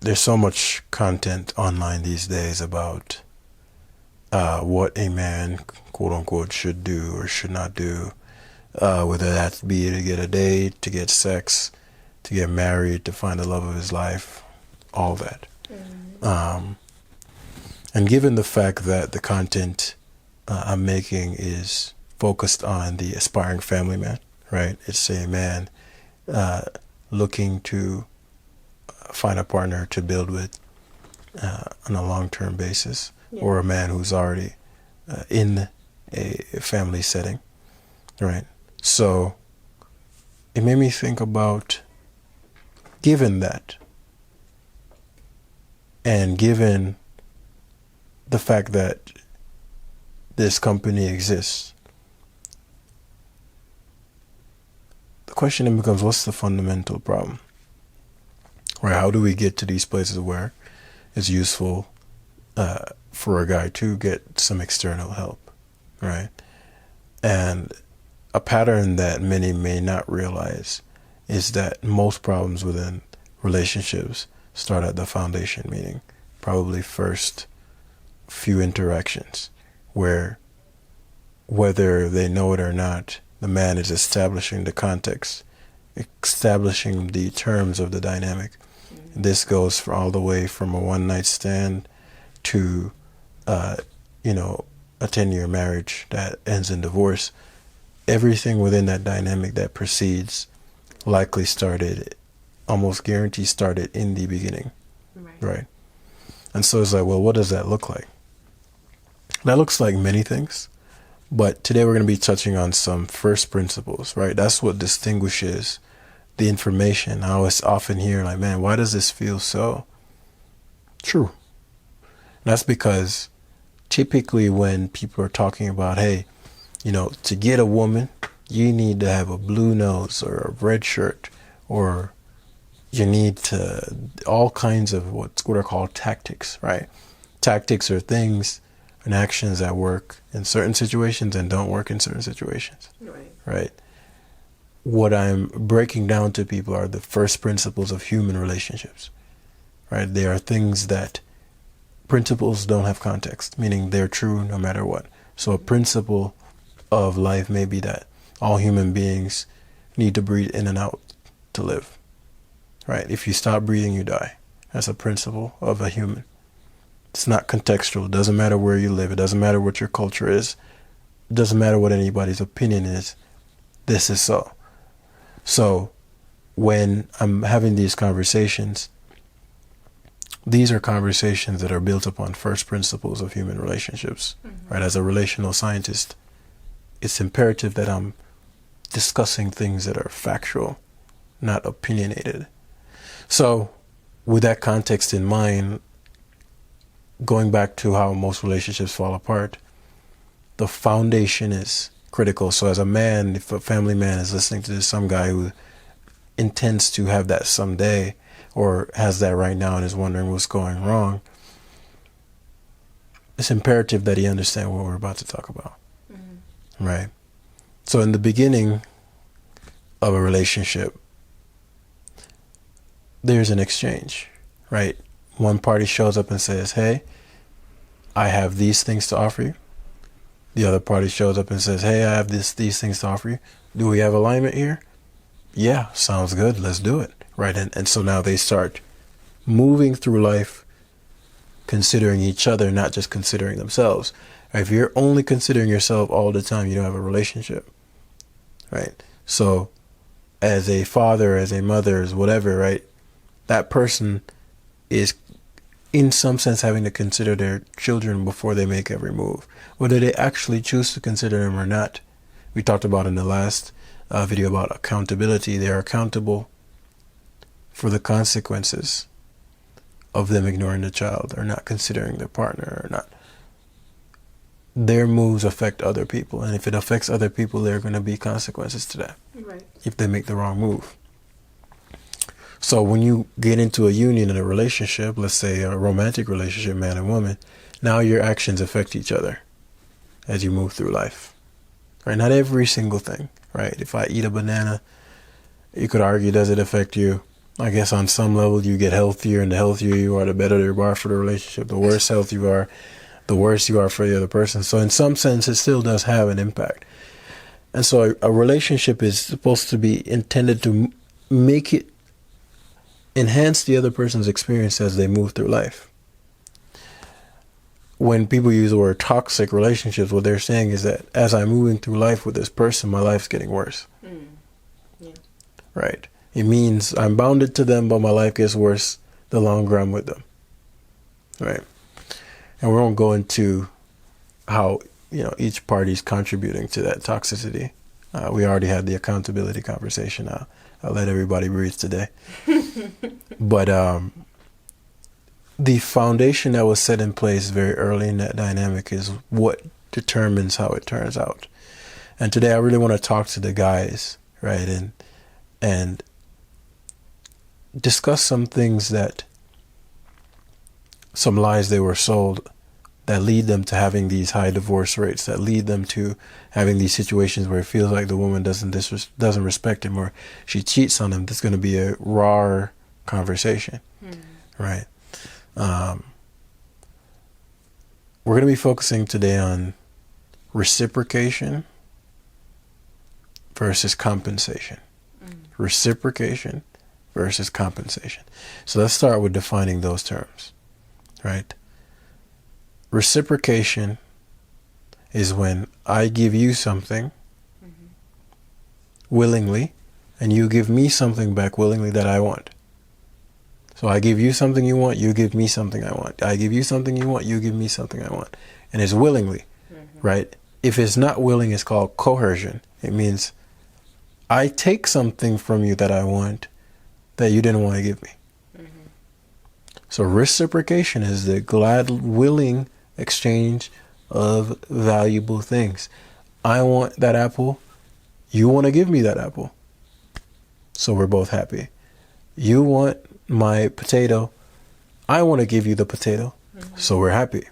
there's so much content online these days about what a man, quote unquote, should do or should not do, whether that be to get a date, to get sex, to get married, to find the love of his life, all that. Um, and given the fact that the content I'm making is focused on the aspiring family man, right? It's a man uh, looking to find a partner to build with on a long-term basis, or a man who's already in a family setting, right? So it made me think about, given that, and given the fact that this company exists, the question then becomes, what's the fundamental problem? Right? How do we get to these places where it's useful for a guy to get some external help, right? And a pattern that many may not realize is that most problems within relationships start at the foundation, meaning probably first few interactions, where whether they know it or not, the man is establishing the context, establishing the terms of the dynamic. This goes for all the way from a one-night stand to, a 10-year marriage that ends in divorce. Everything within that dynamic that precedes likely started, almost guaranteed started in the beginning, right? And so it's like, well, what does that look like? That looks like many things, but today we're going to be touching on some first principles, right? That's what distinguishes the information. I always often hear like, man, why does this feel so true? And that's because typically when people are talking about, hey, to get a woman, you need to have a blue nose or a red shirt, or you need to, all kinds of what are called tactics, right? Tactics are things and actions that work in certain situations and don't work in certain situations, right? What I'm breaking down to people are the first principles of human relationships, right? They are things that principles don't have context, meaning they're true no matter what. So a principle of life may be that all human beings need to breathe in and out to live, right? If you stop breathing, you die. That's a principle of a human. It's not contextual. It doesn't matter where you live. It doesn't matter what your culture is. It doesn't matter what anybody's opinion is. This is so. So when I'm having these conversations, these are conversations that are built upon first principles of human relationships, right? As a relational scientist, it's imperative that I'm discussing things that are factual, not opinionated. So with that context in mind, going back to how most relationships fall apart, the foundation is critical. So as a man, if a family man is listening to this, some guy who intends to have that someday, or has that right now and is wondering what's going wrong, it's imperative that he understand what we're about to talk about, right? So in the beginning of a relationship, there's an exchange, right? One party shows up and says, hey, I have these things to offer you. The other party shows up and says, hey, I have these things to offer you. Do we have alignment here? Yeah, sounds good. Let's do it, right? And so now they start moving through life considering each other, not just considering themselves. If you're only considering yourself all the time, you don't have a relationship, right? So as a father, as a mother, as whatever, right, that person is in some sense having to consider their children before they make every move, whether they actually choose to consider them or not. We talked about in the last video about accountability. They are accountable for the consequences of them ignoring the child or not considering their partner or not. Their moves affect other people, and if it affects other people, there are going to be consequences to that, right, if they make the wrong move. So when you get into a union in a relationship, let's say a romantic relationship, man and woman, now your actions affect each other as you move through life, right? Not every single thing, right? If I eat a banana, you could argue, does it affect you? I guess on some level you get healthier, and the healthier you are, the better you are for the relationship. The worse health you are, the worse you are for the other person. So in some sense, it still does have an impact. And so a relationship is supposed to be intended to make it enhance the other person's experience as they move through life. When people use the word toxic relationships, what they're saying is that as I'm moving through life with this person, my life's getting worse. Yeah. Right? It means I'm bounded to them, but my life gets worse the longer I'm with them. Right? And we won't go into how, each party's contributing to that toxicity. We already had the accountability conversation. I'll let everybody breathe today. But the foundation that was set in place very early in that dynamic is what determines how it turns out. And today I really want to talk to the guys, right, and discuss some things some lies they were sold that lead them to having these high divorce rates, that lead them to having these situations where it feels like the woman doesn't respect him, or she cheats on him. This is going to be a raw conversation, right? We're going to be focusing today on reciprocation versus compensation. Reciprocation versus compensation. So let's start with defining those terms, right? Reciprocation is when I give you something willingly, and you give me something back willingly that I want. So I give you something you want, you give me something I want. I give you something you want, you give me something I want. And it's willingly, right? If it's not willing, it's called coercion. It means I take something from you that I want that you didn't want to give me. So reciprocation is the glad, willing exchange of valuable things. I want that apple. You want to give me that apple. So we're both happy. You want my potato. I want to give you the potato. So we're happy.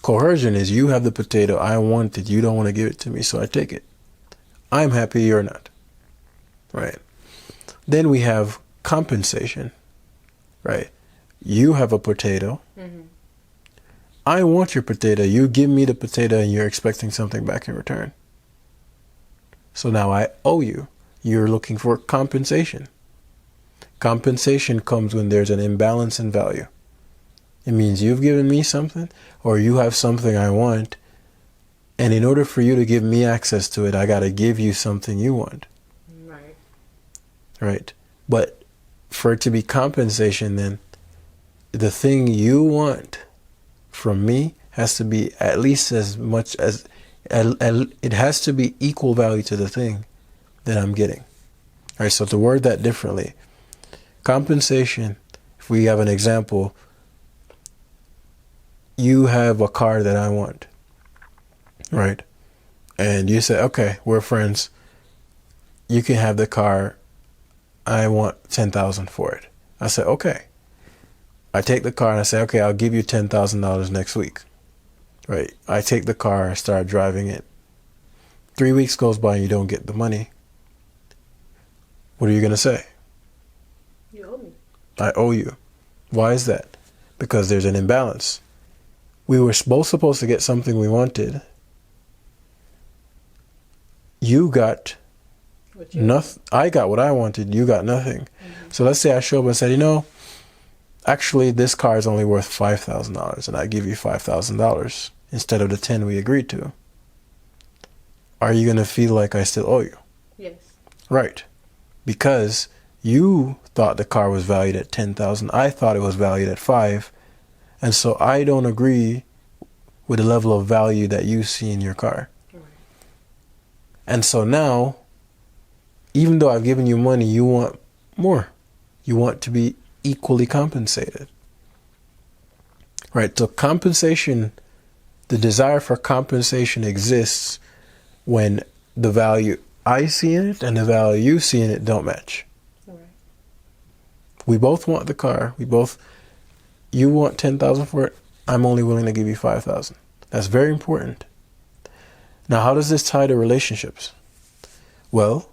Coercion is you have the potato. I want it. You don't want to give it to me. So I take it. I'm happy. You're not. Right. Then we have compensation. Right. You have a potato. I want your potato. You give me the potato and you're expecting something back in return. So now I owe you. You're looking for compensation. Compensation comes when there's an imbalance in value. It means you've given me something, or you have something I want, and in order for you to give me access to it, I got to give you something you want. Right. Right. But for it to be compensation, then the thing you want from me has to be at least as much as, it has to be equal value to the thing that I'm getting. All right, so to word that differently, compensation, if we have an example, you have a car that I want, right? And you say, okay, we're friends. You can have the car. I want $10,000 for it. I say, okay. I take the car and I say, okay, I'll give you $10,000 next week. Right. I take the car, I start driving it. 3 weeks goes by and you don't get the money. What are you going to say? You owe me. I owe you. Why is that? Because there's an imbalance. We were both supposed to get something we wanted. You got nothing. I got what I wanted. You got nothing. So let's say I show up and said, actually, this car is only worth $5,000, and I give you $5,000 instead of the 10 we agreed to. Are you going to feel like I still owe you? Yes. Right. Because you thought the car was valued at $10,000. I thought it was valued at $5,000. And so I don't agree with the level of value that you see in your car. Right. And so now, even though I've given you money, you want more. You want to be equally compensated. Right? So compensation, the desire for compensation exists when the value I see in it and the value you see in it don't match. Right. We both want the car. You want $10,000 for it. I'm only willing to give you $5,000. That's very important. Now, how does this tie to relationships? Well,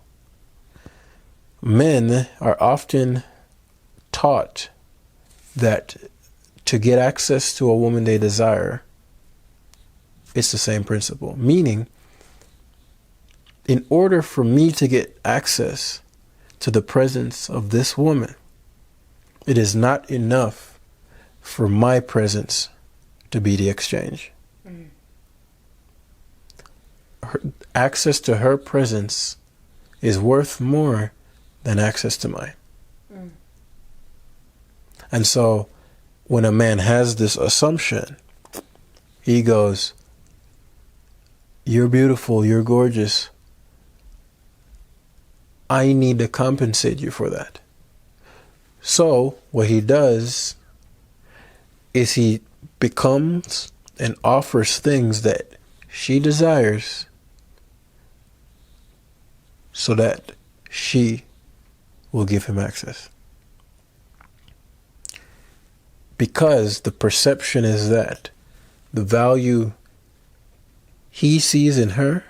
men are often taught that to get access to a woman they desire, it's the same principle. Meaning, in order for me to get access to the presence of this woman, it is not enough for my presence to be the exchange. Access to her presence is worth more than access to mine. And so when a man has this assumption, he goes, you're beautiful, you're gorgeous. I need to compensate you for that. So what he does is he becomes and offers things that she desires so that she will give him access. Because the perception is that the value he sees in her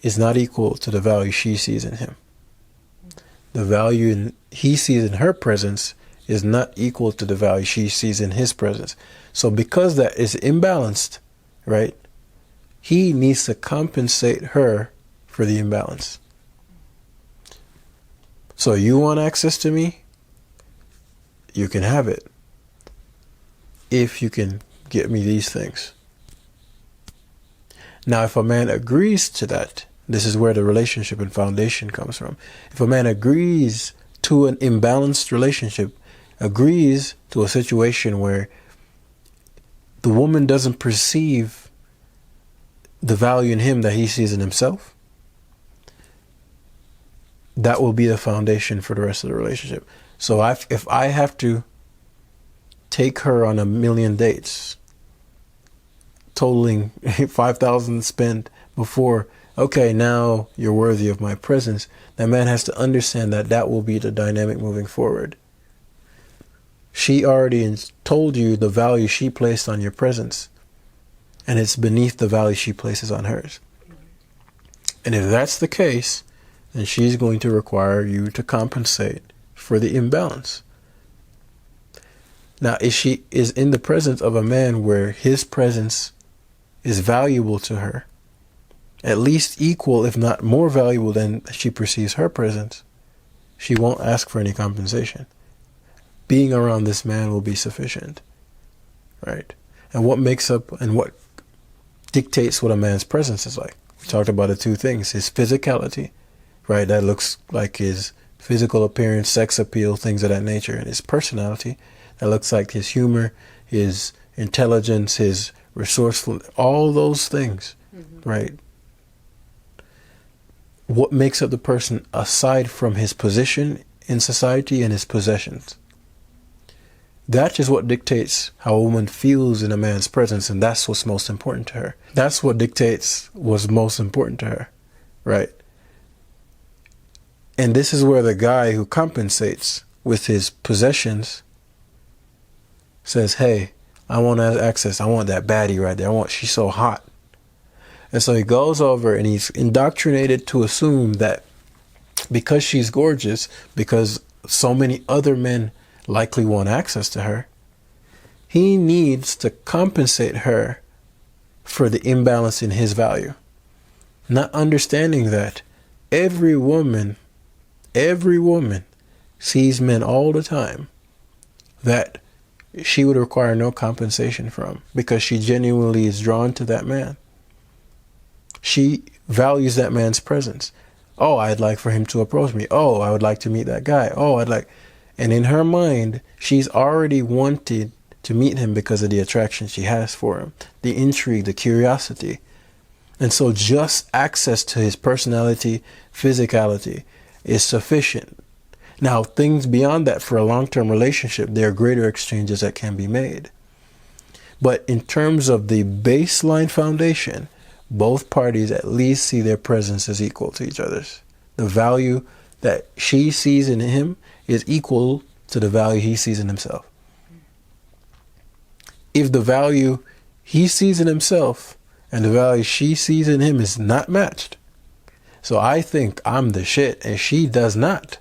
is not equal to the value she sees in him. The value he sees in her presence is not equal to the value she sees in his presence. So because that is imbalanced, right, he needs to compensate her for the imbalance. So you want access to me? You can have it if you can get me these things. Now, if a man agrees to that, this is where the relationship and foundation comes from. If a man agrees to an imbalanced relationship, agrees to a situation where the woman doesn't perceive the value in him that he sees in himself, that will be the foundation for the rest of the relationship. So if I have to take her on 1 million dates, totaling 5,000 spent before, okay, now you're worthy of my presence, that man has to understand that that will be the dynamic moving forward. She already told you the value she placed on your presence, and it's beneath the value she places on hers. And if that's the case, then she's going to require you to compensate for the imbalance. Now, if she is in the presence of a man where his presence is valuable to her, at least equal, if not more valuable than she perceives her presence, she won't ask for any compensation. Being around this man will be sufficient, right? And what makes up and what dictates what a man's presence is like? We talked about the two things: his physicality, right? That looks like his physical appearance, sex appeal, things of that nature, and his personality. That looks like his humor, his intelligence, his resourcefulness, all those things, right? What makes up the person aside from his position in society and his possessions? That is what dictates how a woman feels in a man's presence, and that's what's most important to her. That's what dictates what's most important to her, right? And this is where the guy who compensates with his possessions says, hey, I want access. I want that baddie right there. She's so hot. And so he goes over and he's indoctrinated to assume that because she's gorgeous, because so many other men likely want access to her, he needs to compensate her for the imbalance in his value. Not understanding that every woman sees men all the time that she would require no compensation from, because she genuinely is drawn to that man. She values that man's presence. Oh, I'd like for him to approach me. Oh, I would like to meet that guy. And in her mind, she's already wanted to meet him because of the attraction she has for him, the intrigue, the curiosity. And so just access to his personality, physicality is sufficient. Now, things beyond that for a long-term relationship, there are greater exchanges that can be made. But in terms of the baseline foundation, both parties at least see their presence as equal to each other's. The value that she sees in him is equal to the value he sees in himself. If the value he sees in himself and the value she sees in him is not matched, So I think I'm the shit and she does not.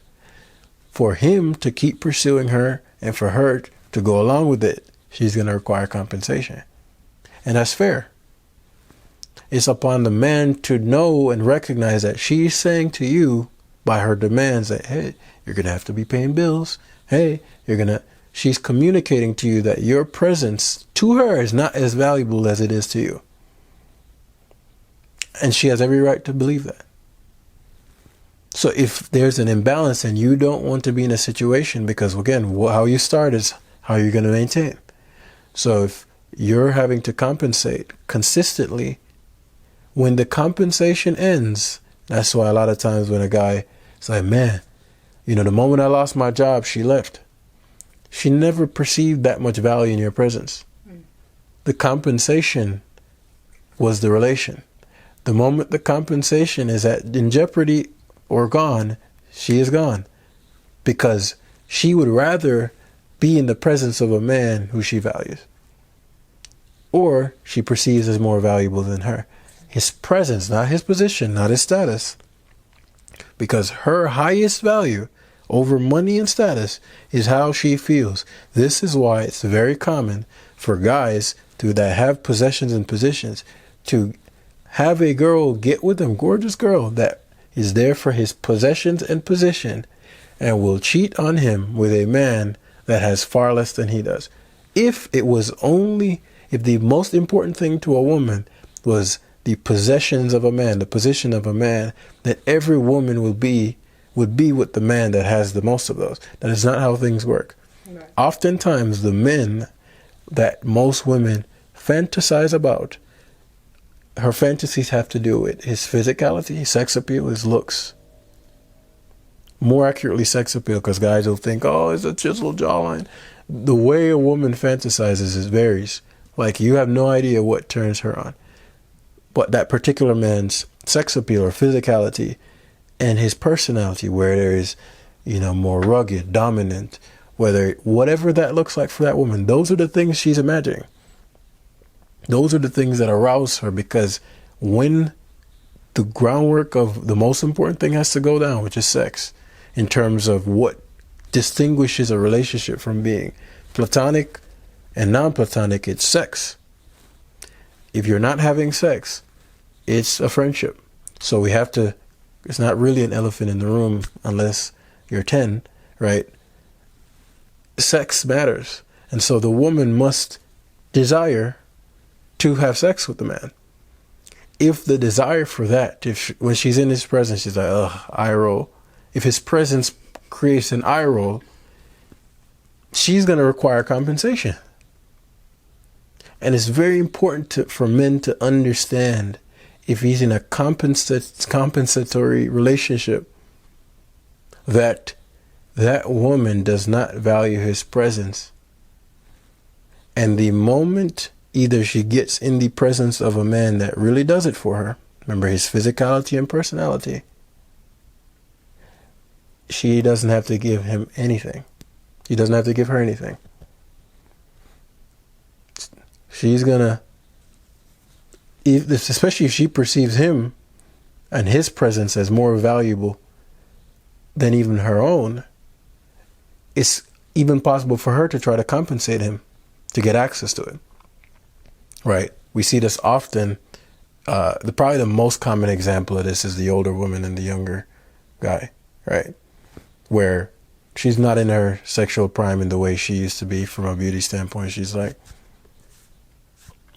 For him to keep pursuing her and for her to go along with it, she's going to require compensation. And that's fair. It's upon the man to know and recognize that she's saying to you by her demands that, hey, you're going to have to be paying bills. Hey, she's communicating to you that your presence to her is not as valuable as it is to you. And she has every right to believe that. So if there's an imbalance and you don't want to be in a situation, because again, how you start is how you're going to maintain. So if you're having to compensate consistently, when the compensation ends, that's why a lot of times when a guy is like, man, the moment I lost my job, she left. She never perceived that much value in your presence. The compensation was the relation. The moment the compensation is in jeopardy or gone, she is gone. Because she would rather be in the presence of a man who she values. Or she perceives as more valuable than her. His presence, not his position, not his status. Because her highest value over money and status is how she feels. This is why it's very common for guys that have possessions and positions to have a girl get with them, gorgeous girl that is there for his possessions and position, and will cheat on him with a man that has far less than he does. If the most important thing to a woman was the possessions of a man, the position of a man, then every woman would be with the man that has the most of those. That is not how things work. Right. Oftentimes, the men that most women fantasize about, her fantasies have to do with his physicality, sex appeal, his looks. More accurately, sex appeal, because guys will think, oh, it's a chiseled jawline. The way a woman fantasizes varies. Like, you have no idea what turns her on. But that particular man's sex appeal or physicality and his personality, where there is, more rugged, dominant, whatever that looks like for that woman, those are the things she's imagining. Those are the things that arouse her, because when the groundwork of the most important thing has to go down, which is sex, in terms of what distinguishes a relationship from being platonic and non-platonic, it's sex. If you're not having sex, it's a friendship. So it's not really an elephant in the room unless you're 10, right? Sex matters. And so the woman must desire to have sex with the man. If the desire for that, when she's in his presence, she's like, ugh, eye roll. If his presence creates an eye roll, she's going to require compensation. And it's very important for men to understand, if he's in a compensatory relationship, that woman does not value his presence. And the moment either she gets in the presence of a man that really does it for her, remember his physicality and personality, she doesn't have to give him anything. He doesn't have to give her anything. She's gonna, especially if she perceives him and his presence as more valuable than even her own, it's even possible for her to try to compensate him to get access to it. Right? We see this often. Probably the most common example of this is the older woman and the younger guy, right? Where she's not in her sexual prime in the way she used to be from a beauty standpoint. She's like,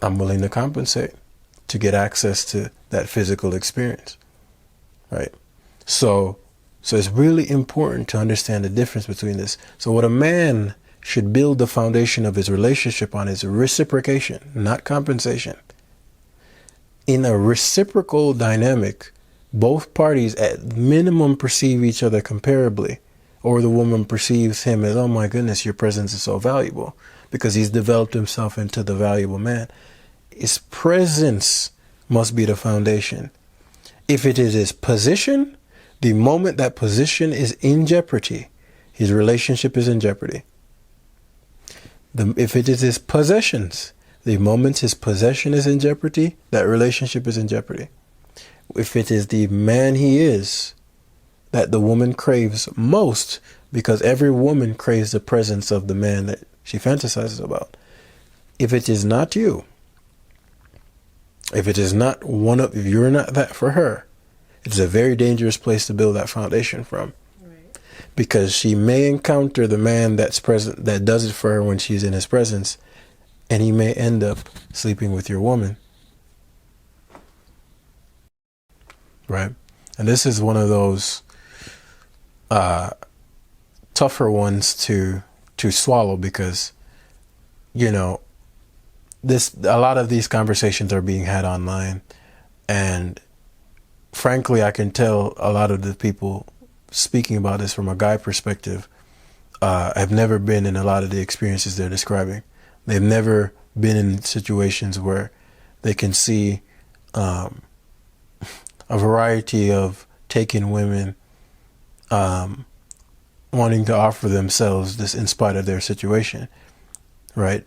I'm willing to compensate to get access to that physical experience, right? So it's really important to understand the difference between this. So what a man should build the foundation of his relationship on is reciprocation, not compensation. In a reciprocal dynamic, both parties at minimum perceive each other comparably, or the woman perceives him as, oh my goodness, your presence is so valuable, because he's developed himself into the valuable man. His presence must be the foundation. If it is his position, the moment that position is in jeopardy, his relationship is in jeopardy. If it is his possessions, the moment his possession is in jeopardy, that relationship is in jeopardy. if it is the man he is that the woman craves most, because every woman craves the presence of the man that she fantasizes about. If it is not you, if it is not if you're not that for her, it's a very dangerous place to build that foundation from. Right. Because she may encounter the man that's present, that does it for her when she's in his presence, and he may end up sleeping with your woman. Right? And this is one of those tougher ones to swallow, because, you know, a lot of these conversations are being had online, and frankly, I can tell a lot of the people speaking about this from a guy perspective have never been in a lot of the experiences they're describing. They've never been in situations where they can see a variety of taken women wanting to offer themselves this in spite of their situation, right?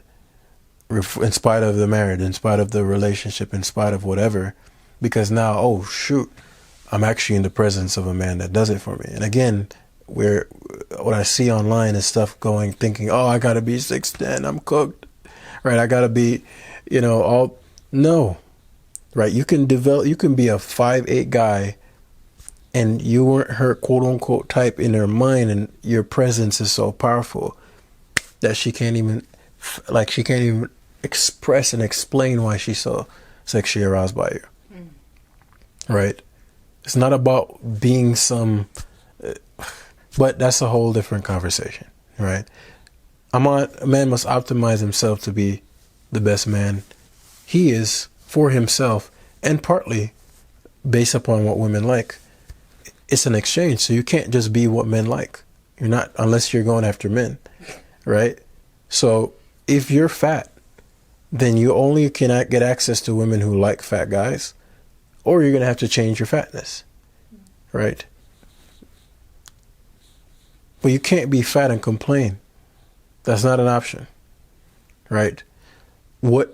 In spite of the marriage, in spite of the relationship, in spite of whatever, because now, oh shoot, I'm actually in the presence of a man that does it for me. And again, what I see online is stuff thinking, oh, I gotta be 6'10", I'm cooked, right? I gotta be, no, right? You can be a 5'8" guy, and you weren't her quote unquote type in her mind, and your presence is so powerful that she can't even express and explain why she's so sexually aroused by you. Right? It's not about being but that's a whole different conversation, right? A man must optimize himself to be the best man he is for himself, and partly based upon what women like. It's an exchange, so you can't just be what men like. You're not, unless you're going after men, right? So if you're fat, then you only cannot get access to women who like fat guys, or you're going to have to change your fatness, right? But you can't be fat and complain. That's not an option, right? What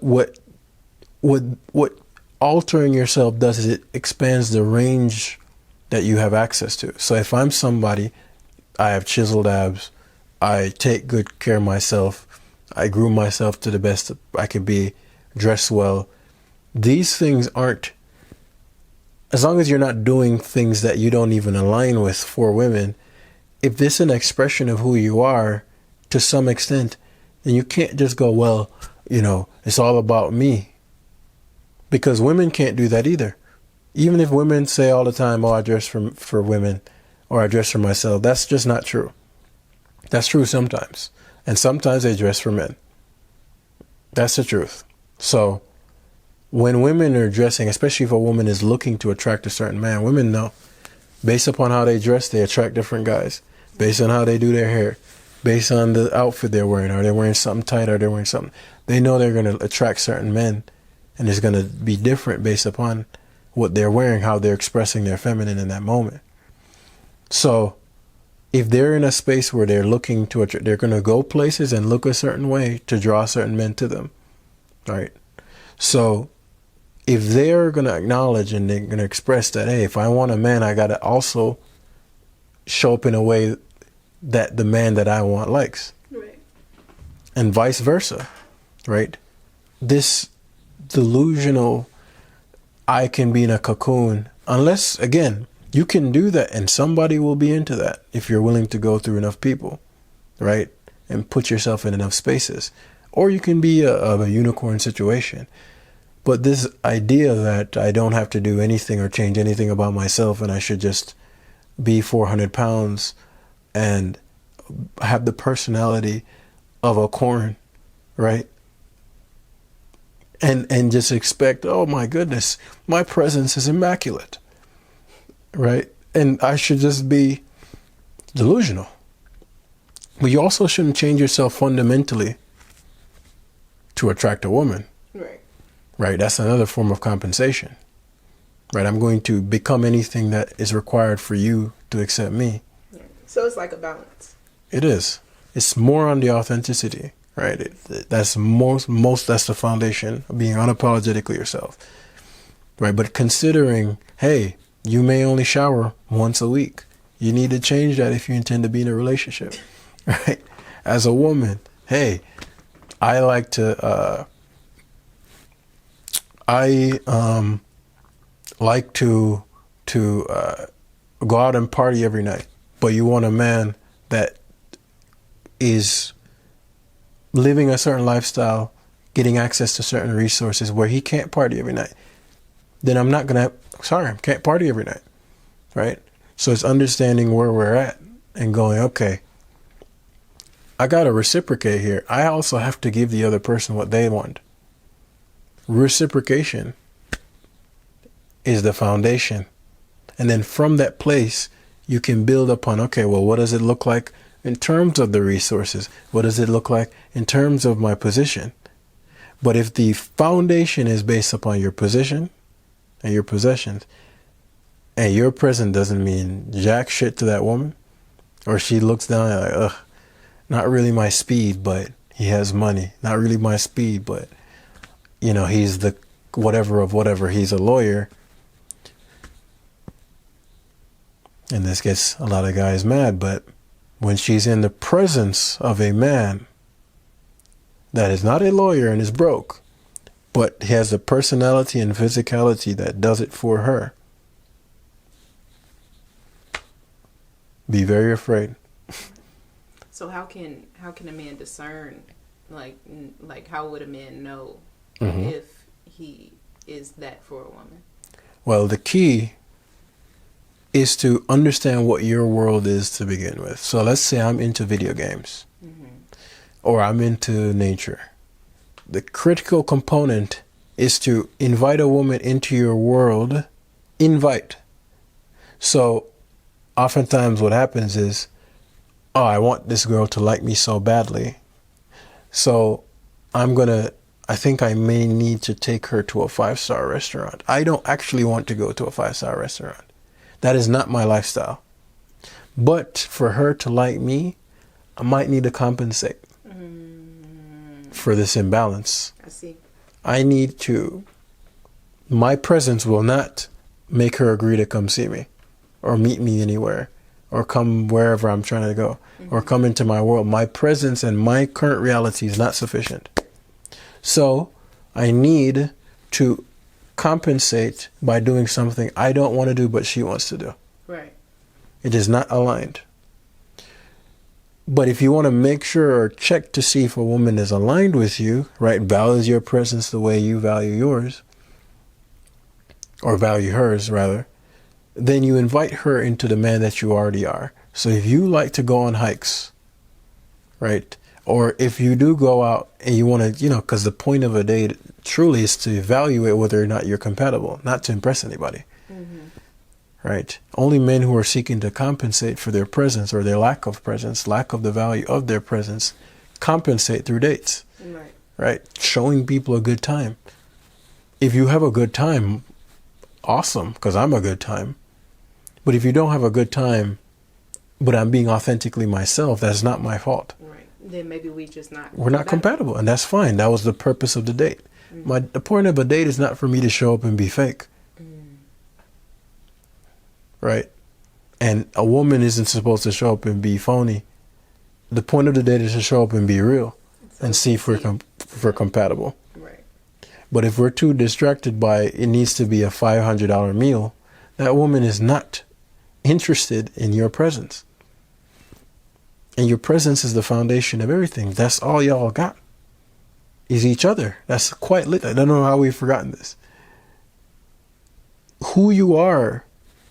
altering yourself does is it expands the range that you have access to. So if I'm somebody, I have chiseled abs, I take good care of myself, I groom myself to the best I can be, dress well. These things aren't, as long as you're not doing things that you don't even align with for women, if this is an expression of who you are to some extent, then you can't just go, well, it's all about me. Because women can't do that either. Even if women say all the time, oh, I dress for women, or I dress for myself, that's just not true. That's true sometimes. And sometimes they dress for men. That's the truth. So when women are dressing, especially if a woman is looking to attract a certain man, women know, based upon how they dress, they attract different guys. Based on how they do their hair, based on the outfit they're wearing. Are they wearing something tight? Are they wearing something? They know they're going to attract certain men, and it's going to be different based upon what they're wearing, how they're expressing their feminine in that moment. So if they're in a space where they're looking to, they're going to go places and look a certain way to draw certain men to them, right? So if they're going to acknowledge and they're going to express that, hey, if I want a man, I got to also show up in a way that the man that I want likes. Right. And vice versa, right? This delusional, I can be in a cocoon, unless, again, you can do that and somebody will be into that if you're willing to go through enough people, right? And put yourself in enough spaces. Or you can be a unicorn situation. But this idea that I don't have to do anything or change anything about myself and I should just be 400 pounds and have the personality of a corn, right? And just expect, oh my goodness, my presence is immaculate, right? And I should just be delusional. But you also shouldn't change yourself fundamentally to attract a woman. Right. Right? That's another form of compensation. Right? I'm going to become anything that is required for you to accept me. Yeah. So it's like a balance. It is. It's more on the authenticity, right? That's that's the foundation of being unapologetically yourself. right? But considering, hey, you may only shower once a week. You need to change that if you intend to be in a relationship, right? As a woman, hey, I like to, like to go out and party every night, but you want a man that is living a certain lifestyle, getting access to certain resources where he can't party every night, then I'm not going to, sorry, I can't party every night, right? So it's understanding where we're at and going, okay, I got to reciprocate here. I also have to give the other person what they want. Reciprocation is the foundation. And then from that place, you can build upon, okay, well, what does it look like in terms of the resources? What does it look like in terms of my position? But if the foundation is based upon your position and your possessions, and your present doesn't mean jack shit to that woman, or she looks down and like, ugh, not really my speed, but he has money. Not really my speed, but, you know, he's the whatever of whatever. He's a lawyer. And this gets a lot of guys mad, but when she's in the presence of a man that is not a lawyer and is broke, but has the personality and physicality that does it for her, be very afraid. So how can a man discern, like how would a man know Mm-hmm. if he is that for a woman? Well, the key is to understand what your world is to begin with. So let's say I'm into video games, or I'm into nature. The critical component is to invite a woman into your world. Invite. So oftentimes what happens is, oh, I want this girl to like me so badly, so I think I may need to take her to a 5-star restaurant. I don't actually want to go to a 5-star restaurant. That is not my lifestyle. But for her to like me, I might need to compensate for this imbalance. I see. I need to, my presence will not make her agree to come see me or meet me anywhere or come wherever I'm trying to go or come into my world. My presence and my current reality is not sufficient. So I need to compensate by doing something I don't want to do, but she wants to do. Right. It is not aligned. But if you want to make sure or check to see if a woman is aligned with you, right, values your presence the way you value yours, or value hers rather, then you invite her into the man that you already are. So if you like to go on hikes, right, or if you do go out and you want to, because the point of a date truly is to evaluate whether or not you're compatible, not to impress anybody. Right? Only men who are seeking to compensate for their presence or their lack of presence, lack of the value of their presence, compensate through dates. Right. Right? Showing people a good time. If you have a good time, awesome, because I'm a good time. But if you don't have a good time, but I'm being authentically myself, that's not my fault. Right. Then maybe we're not compatible, and that's fine. That was the purpose of the date. The point of a date is not for me to show up and be fake. Right? And a woman isn't supposed to show up and be phony. The point of the date is to show up and be real and see if we're compatible. Right. But if we're too distracted by it needs to be a $500 meal, that woman is not interested in your presence. And your presence is the foundation of everything. That's all y'all got, is each other. That's quite lit. I don't know how we've forgotten this. Who you are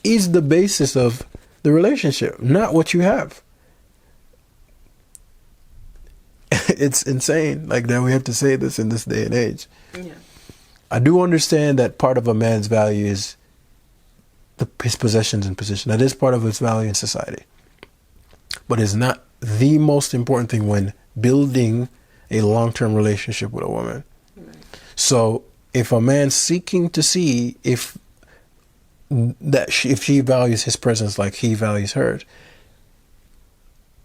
is the basis of the relationship, not what you have. It's insane, like, that we have to say this in this day and age. Yeah. I do understand that part of a man's value is his possessions and position. That is part of his value in society. But it's not the most important thing when building a long-term relationship with a woman. Right. So if a man's seeking to see if she values his presence like he values hers,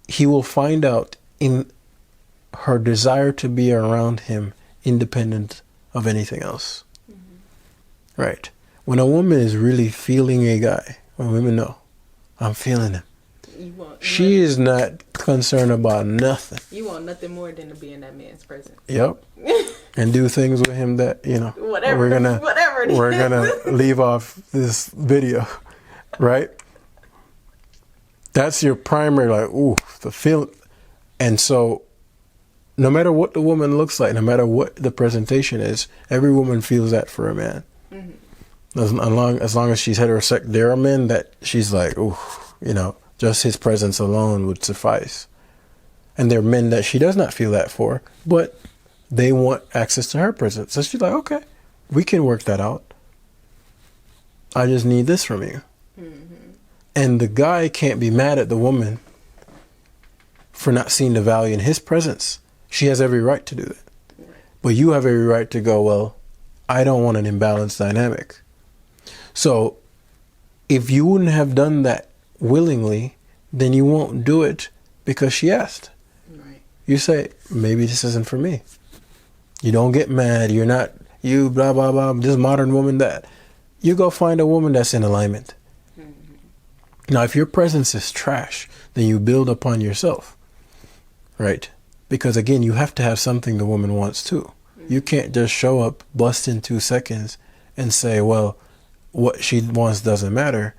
he will find out in her desire to be around him independent of anything else. Right. when a woman is really feeling a guy, when women know, I'm feeling him, she is not concerned about nothing. You want nothing more than to be in that man's presence. Yep. And do things with him that, whatever we're gonna leave off this video, right? That's your primary, the feel. And so no matter what the woman looks like, no matter what the presentation is, every woman feels that for a man. Mm-hmm. As long as she's heterosexual, there are men that she's like, just his presence alone would suffice. And there are men that she does not feel that for, but they want access to her presence. So she's like, okay, we can work that out. I just need this from you. Mm-hmm. And the guy can't be mad at the woman for not seeing the value in his presence. She has every right to do that. Right. But you have every right to go, well, I don't want an imbalanced dynamic. So if you wouldn't have done that willingly, then you won't do it because she asked. Right. You say, maybe this isn't for me. You don't get mad. You're not, you blah, blah, blah, this modern woman that. You go find a woman that's in alignment. Mm-hmm. Now, if your presence is trash, then you build upon yourself. Right? Because again, you have to have something the woman wants too. Mm-hmm. You can't just show up, bust in 2 seconds and say, well, what she wants doesn't matter.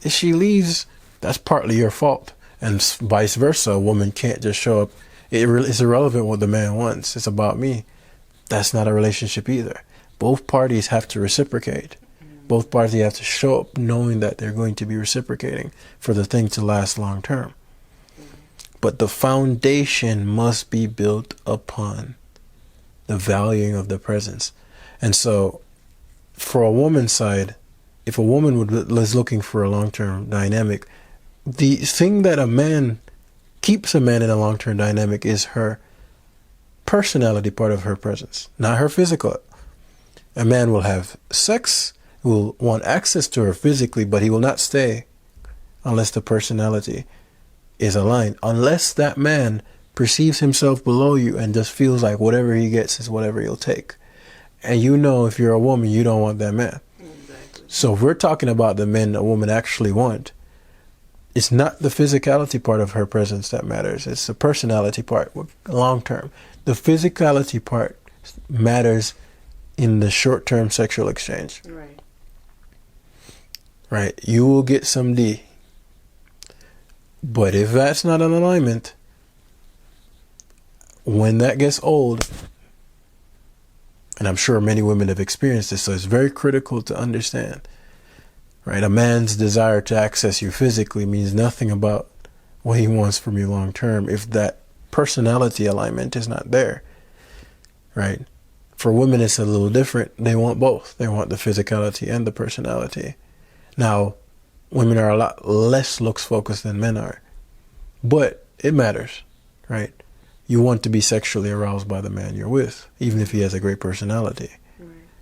If she leaves, that's partly your fault. And vice versa, a woman can't just show up. It's irrelevant what the man wants. It's about me. That's not a relationship either. Both parties have to reciprocate. Mm-hmm. Both parties have to show up knowing that they're going to be reciprocating for the thing to last long term. Mm-hmm. But the foundation must be built upon the valuing of the presence. And so for a woman's side, if a woman was looking for a long-term dynamic, the thing that keeps a man in a long-term dynamic is her personality part of her presence, not her physical. A man will have sex, will want access to her physically, but he will not stay unless the personality is aligned. Unless that man perceives himself below you and just feels like whatever he gets is whatever he'll take. And if you're a woman, you don't want that man. Exactly. So if we're talking about the men a woman actually want, it's not the physicality part of her presence that matters. It's the personality part long term. The physicality part matters in the short term sexual exchange. Right. Right. You will get some D. But if that's not an alignment, when that gets old, and I'm sure many women have experienced this, so it's very critical to understand. Right, a man's desire to access you physically means nothing about what he wants from you long term if that personality alignment is not there. Right? For women, it's a little different. They want both. They want the physicality and the personality. Now, women are a lot less looks focused than men are, but it matters. Right? You want to be sexually aroused by the man you're with, even if he has a great personality.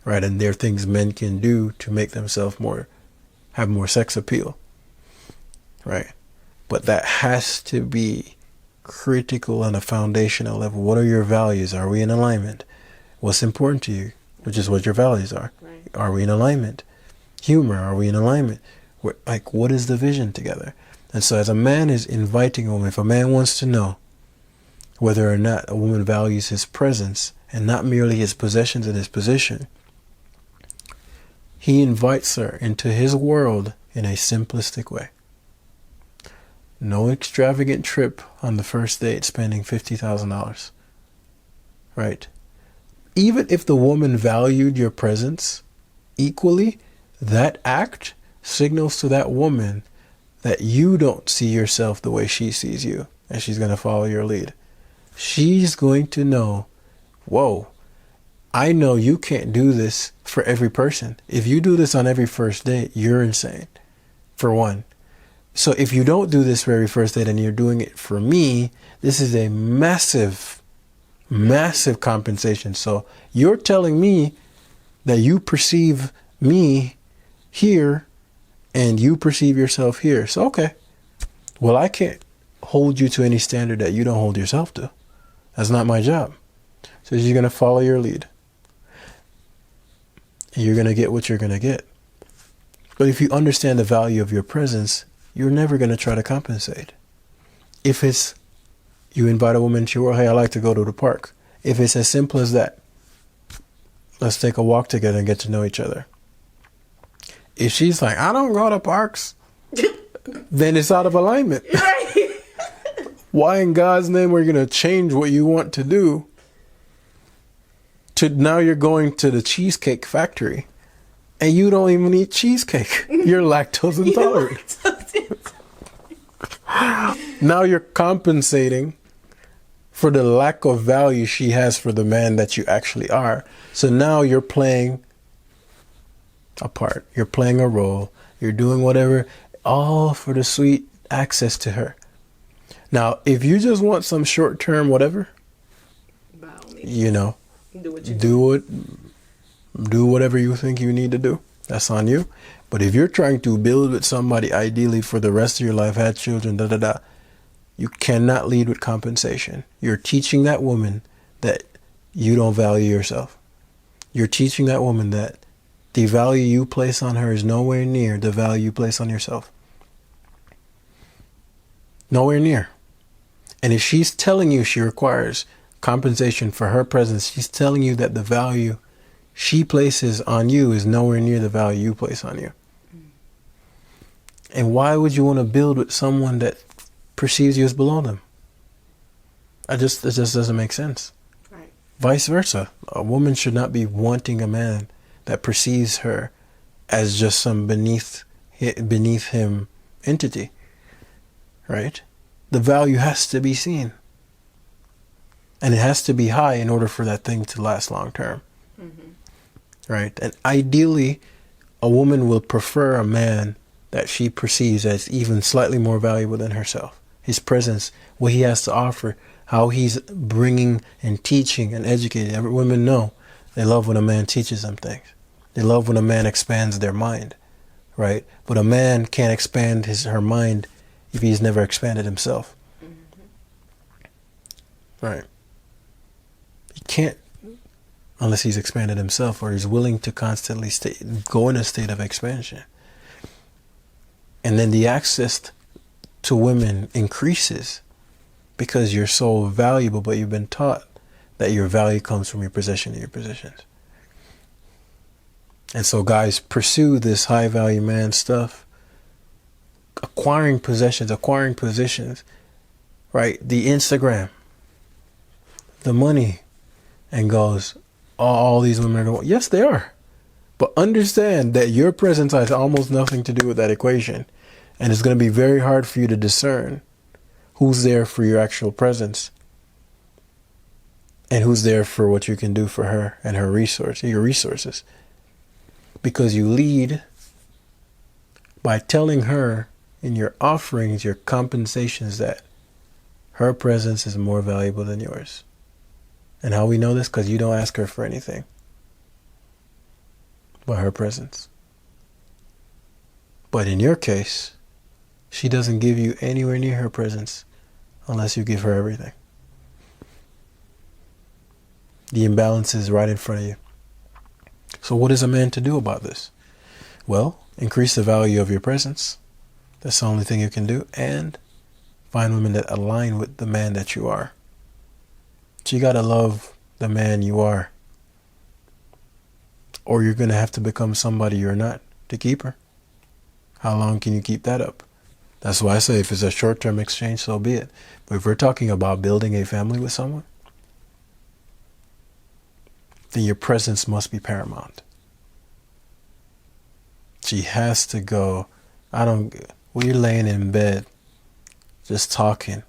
Right? And there are things men can do to make themselves have more sex appeal, right? But that has to be critical on a foundational level. What are your values? Are we in alignment? What's important to you? Which is what your values are. Right. Are we in alignment? Humor, are we in alignment? What is the vision together? And so as a man is inviting a woman, if a man wants to know whether or not a woman values his presence and not merely his possessions and his position, he invites her into his world in a simplistic way. No extravagant trip on the first date spending $50,000. Right? Even if the woman valued your presence equally, that act signals to that woman that you don't see yourself the way she sees you, and she's going to follow your lead. She's going to know, whoa, I know you can't do this for every person. If you do this on every first date, you're insane, for one. So if you don't do this for every first date and you're doing it for me, this is a massive, massive compensation. So you're telling me that you perceive me here and you perceive yourself here. So, okay, well, I can't hold you to any standard that you don't hold yourself to. That's not my job. So she's going to follow your lead. You're going to get what you're going to get. But if you understand the value of your presence, you're never going to try to compensate. If it's you invite a woman to your, hey, I like to go to the park. If it's as simple as that, let's take a walk together and get to know each other. If she's like, I don't go to parks, then it's out of alignment. Right. Why in God's name are you going to change what you want to do to now you're going to the Cheesecake Factory and you don't even eat cheesecake. You're lactose intolerant. Now you're compensating for the lack of value she has for the man that you actually are. So now you're playing a part. You're playing a role. You're doing whatever, all for the sweet access to her. Now, if you just want some short-term whatever, you know, do whatever you think you need to do. That's on you. But if you're trying to build with somebody ideally for the rest of your life, have children, you cannot lead with compensation. You're teaching that woman that you don't value yourself. You're teaching that woman that the value you place on her is nowhere near the value you place on yourself. Nowhere near. And if she's telling you she requires compensation for her presence, she's telling you that the value she places on you is nowhere near the value you place on you. And why would you want to build with someone that perceives you as below them? It just doesn't make sense. Right. Vice versa. A woman should not be wanting a man that perceives her as just some beneath him entity. Right? The value has to be seen. And it has to be high in order for that thing to last long term. Mm-hmm. Right? And ideally, a woman will prefer a man that she perceives as even slightly more valuable than herself. His presence, what he has to offer, how he's bringing and teaching and educating. Every women know they love when a man teaches them things. They love when a man expands their mind, right? But a man can't expand her mind if he's never expanded himself. Mm-hmm. Right? He can't unless he's expanded himself or he's willing to constantly go in a state of expansion. And then the access to women increases because you're so valuable, but you've been taught that your value comes from your possession and your positions. And so guys pursue this high value man stuff, acquiring possessions, acquiring positions, right? The Instagram, the money, and goes, all these women are, yes, they are. But understand that your presence has almost nothing to do with that equation. And it's going to be very hard for you to discern who's there for your actual presence and who's there for what you can do for her and your resources. Because you lead by telling her in your offerings, your compensations, that her presence is more valuable than yours. And how we know this? Because you don't ask her for anything but her presence. But in your case, she doesn't give you anywhere near her presence unless you give her everything. The imbalance is right in front of you. So what is a man to do about this? Well, increase the value of your presence. That's the only thing you can do. And find women that align with the man that you are. So you got to love the man you are. Or you're going to have to become somebody you're not to keep her. How long can you keep that up? That's why I say if it's a short-term exchange, so be it. But if we're talking about building a family with someone, then your presence must be paramount. She has to go, we're laying in bed, just talking.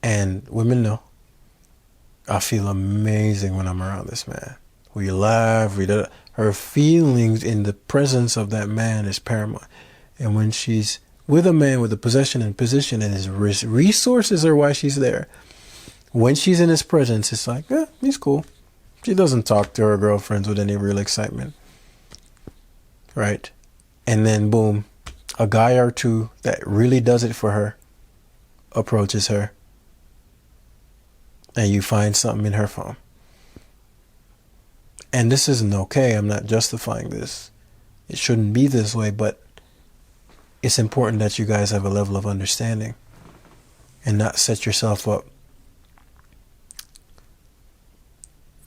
And women know, I feel amazing when I'm around this man. We laugh, her feelings in the presence of that man is paramount. And when she's with a man with a possession and position and his resources are why she's there, when she's in his presence, it's like, he's cool. She doesn't talk to her girlfriends with any real excitement. Right? And then boom, a guy or two that really does it for her approaches her. And you find something in her phone. And this isn't okay. I'm not justifying this. It shouldn't be this way, but it's important that you guys have a level of understanding and not set yourself up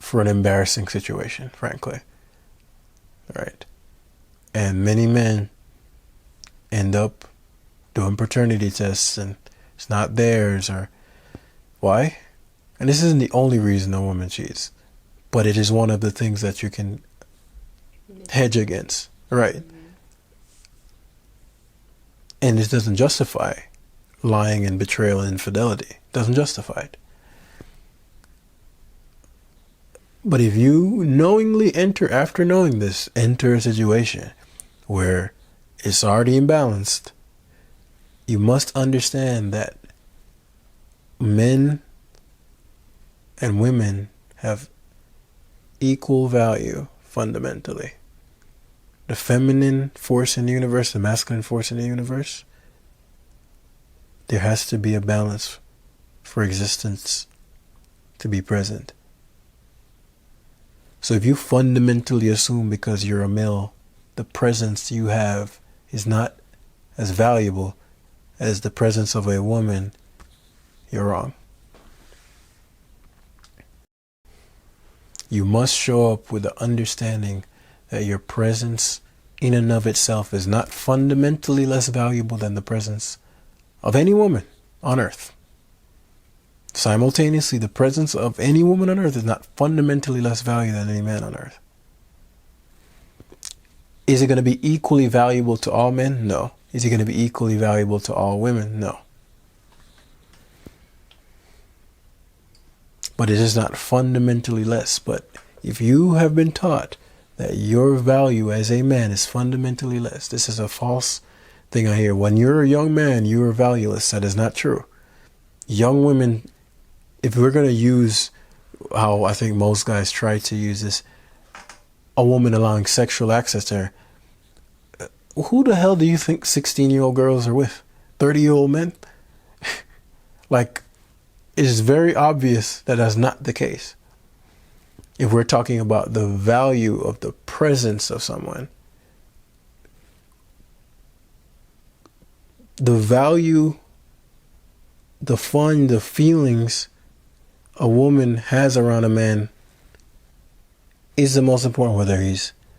for an embarrassing situation, frankly. Right? And many men end up doing paternity tests and it's not theirs, or why? And this isn't the only reason a woman cheats, but it is one of the things that you can hedge against, right? And it doesn't justify lying and betrayal and infidelity. It doesn't justify it. But if you knowingly enter, after knowing this, enter a situation where it's already imbalanced, you must understand that men and women have equal value fundamentally. The feminine force in the universe, the masculine force in the universe, there has to be a balance for existence to be present. So if you fundamentally assume because you're a male, the presence you have is not as valuable as the presence of a woman, you're wrong. You must show up with the understanding that your presence in and of itself is not fundamentally less valuable than the presence of any woman on earth. Simultaneously, the presence of any woman on earth is not fundamentally less valuable than any man on earth. Is it going to be equally valuable to all men? No. Is it going to be equally valuable to all women? No. But it is not fundamentally less. But if you have been taught that your value as a man is fundamentally less, this is a false thing I hear. When you're a young man, you are valueless. That is not true. Young women, if we're going to use how I think most guys try to use this, a woman allowing sexual access to her, who the hell do you think 16-year-old girls are with? 30-year-old men? Like, it is very obvious that that's not the case. If we're talking about the value of the presence of someone, the value, the fun, the feelings a woman has around a man is the most important, whether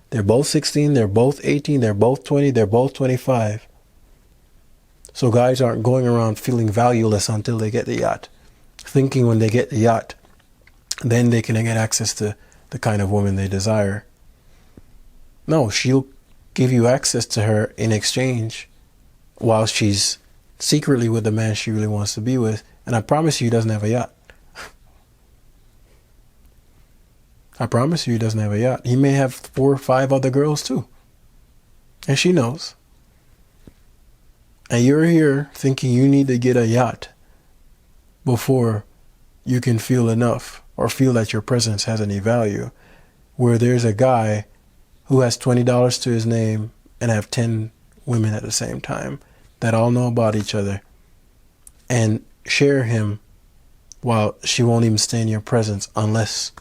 they're both 16, they're both 18, they're both 20, they're both 25. So guys aren't going around feeling valueless until they get the yacht, thinking when they get the yacht, then they can get access to the kind of woman they desire. No, she'll give you access to her in exchange while she's secretly with the man she really wants to be with. And I promise you, he doesn't have a yacht. I promise you, he doesn't have a yacht. He may have 4 or 5 other girls too. And she knows. And you're here thinking you need to get a yacht before you can feel enough or feel that your presence has any value, where there's a guy who has $20 to his name and have 10 women at the same time that all know about each other and share him, while she won't even stay in your presence unless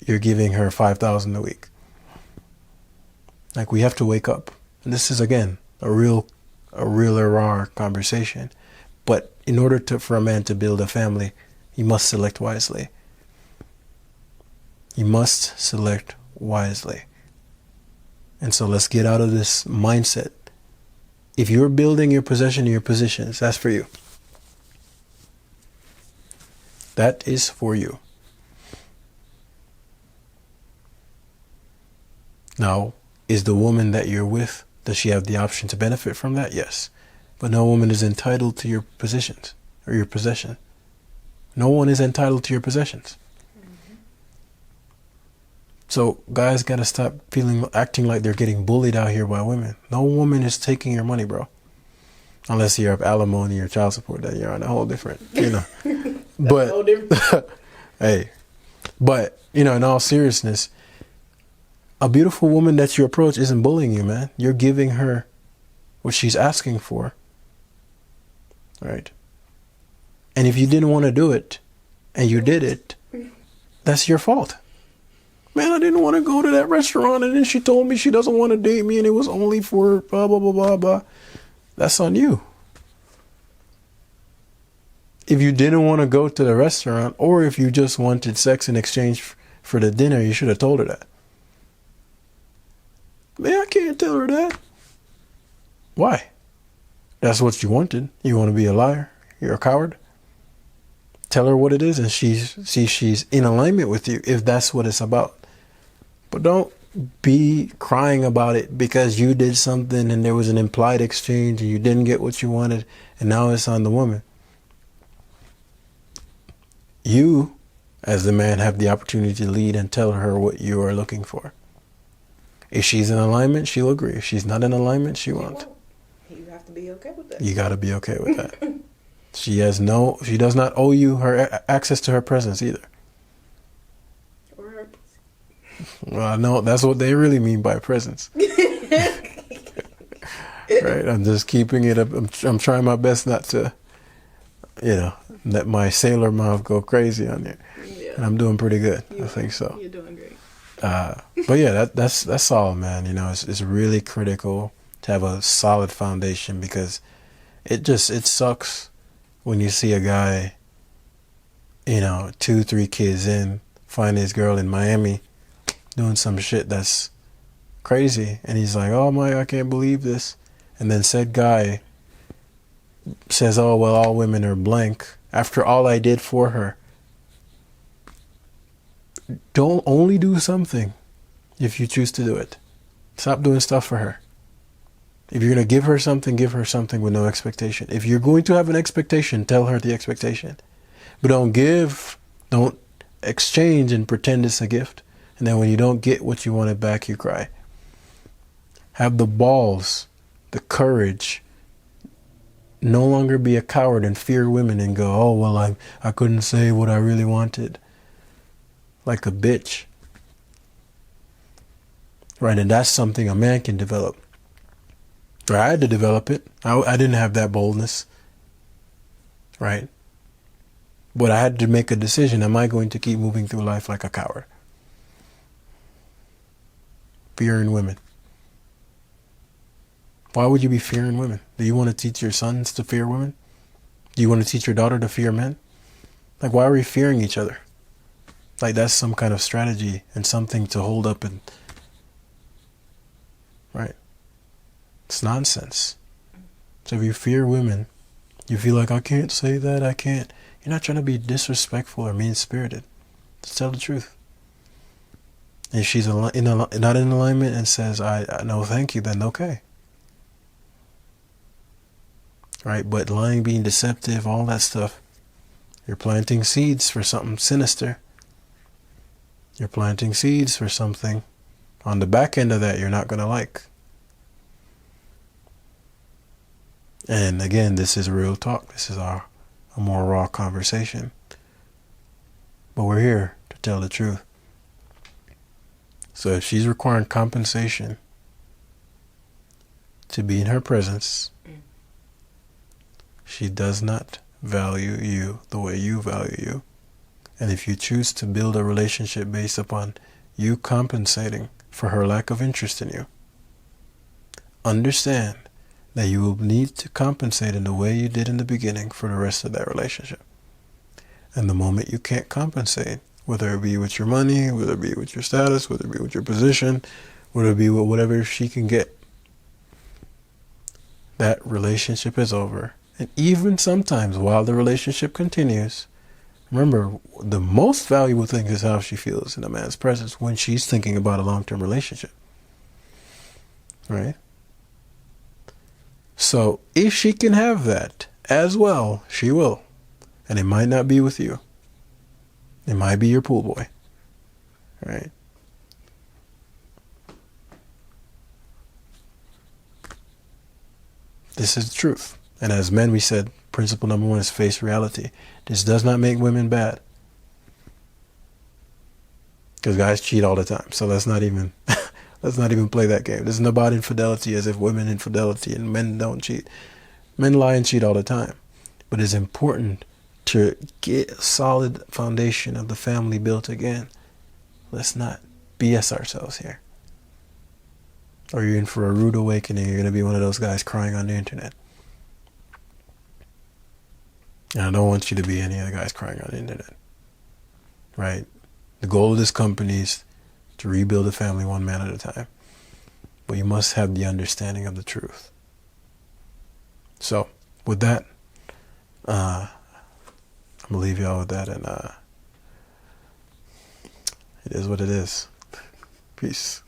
you're giving her $5,000 a week. Like, we have to wake up. And this is, again, a real rare conversation. But in order for a man to build a family, he must select wisely. He must select wisely. And so let's get out of this mindset. If you're building your possession and your positions, that's for you. That is for you. Now, is the woman that you're with, does she have the option to benefit from that? Yes. But no woman is entitled to your positions or your possession. No one is entitled to your possessions. Mm-hmm. So guys got to stop acting like they're getting bullied out here by women. No woman is taking your money, bro. Unless you have alimony or child support, then you're on a whole different, But, whole different. Hey, but, in all seriousness, a beautiful woman that you approach isn't bullying you, man. You're giving her what she's asking for. Right? And if you didn't want to do it and you did it, that's your fault. Man, I didn't want to go to that restaurant, and then she told me she doesn't want to date me, and it was only for blah, blah, blah, blah, blah. That's on you. If you didn't want to go to the restaurant, or if you just wanted sex in exchange for the dinner, you should have told her that. Man, I can't tell her that. Why? That's what you wanted. You want to be a liar? You're a coward? Tell her what it is, and she's in alignment with you if that's what it's about. But don't be crying about it because you did something and there was an implied exchange and you didn't get what you wanted, and now it's on the woman. You, as the man, have the opportunity to lead and tell her what you are looking for. If she's in alignment, she'll agree. If she's not in alignment, she won't. You have to be okay with that. You got to be okay with that. She does not owe you her access to her presence either. Or her. Well, no, that's what they really mean by presence. Right? I'm just keeping it up. I'm trying my best not to, let my sailor mouth go crazy on you. Yeah. And I'm doing pretty good. I think so. You're doing great. But yeah, that's all, man. It's really critical to have a solid foundation, because it sucks when you see a guy, 2-3 kids in, find his girl in Miami doing some shit that's crazy, and he's like, oh my, I can't believe this. And then said guy says, oh, well, all women are blank after all I did for her. Don't only do something if you choose to do it. Stop doing stuff for her. If you're going to give her something with no expectation. If you're going to have an expectation, tell her the expectation. But don't exchange and pretend it's a gift. And then when you don't get what you wanted back, you cry. Have the balls, the courage, no longer be a coward and fear women and go, oh, well, I couldn't say what I really wanted. Like a bitch. Right, and that's something a man can develop. I had to develop it. I didn't have that boldness. Right? But I had to make a decision. Am I going to keep moving through life like a coward? Fearing women. Why would you be fearing women? Do you want to teach your sons to fear women? Do you want to teach your daughter to fear men? Like, why are we fearing each other? Like, that's some kind of strategy and something to hold up and... Right? It's nonsense. So if you fear women, you feel like, I can't say that, I can't. You're not trying to be disrespectful or mean-spirited. Just tell the truth. If she's not in alignment and says, I no thank you, then okay. Right? But lying, being deceptive, all that stuff, you're planting seeds for something sinister. You're planting seeds for something on the back end of that you're not going to like. And again, this is real talk. This is a more raw conversation. But we're here to tell the truth. So if she's requiring compensation to be in her presence, she does not value you the way you value you. And if you choose to build a relationship based upon you compensating for her lack of interest in you, understand that you will need to compensate in the way you did in the beginning for the rest of that relationship. And the moment you can't compensate, whether it be with your money, whether it be with your status, whether it be with your position, whether it be with whatever she can get, that relationship is over. And even sometimes while the relationship continues, remember, the most valuable thing is how she feels in a man's presence when she's thinking about a long-term relationship. Right? So if she can have that as well, she will. And it might not be with you. It might be your pool boy. Right? This is the truth. And as men, we said, principle number 1 is face reality. This does not make women bad. Because guys cheat all the time. So let's not even play that game. This isn't about infidelity as if women infidelity and men don't cheat. Men lie and cheat all the time. But it's important to get a solid foundation of the family built again. Let's not BS ourselves here. Or you're in for a rude awakening. You're going to be one of those guys crying on the internet. And I don't want you to be any of the guys crying on the internet. Right? The goal of this company is to rebuild a family one man at a time. But you must have the understanding of the truth. So, with that, I'm going to leave y'all with that. And it is what it is. Peace.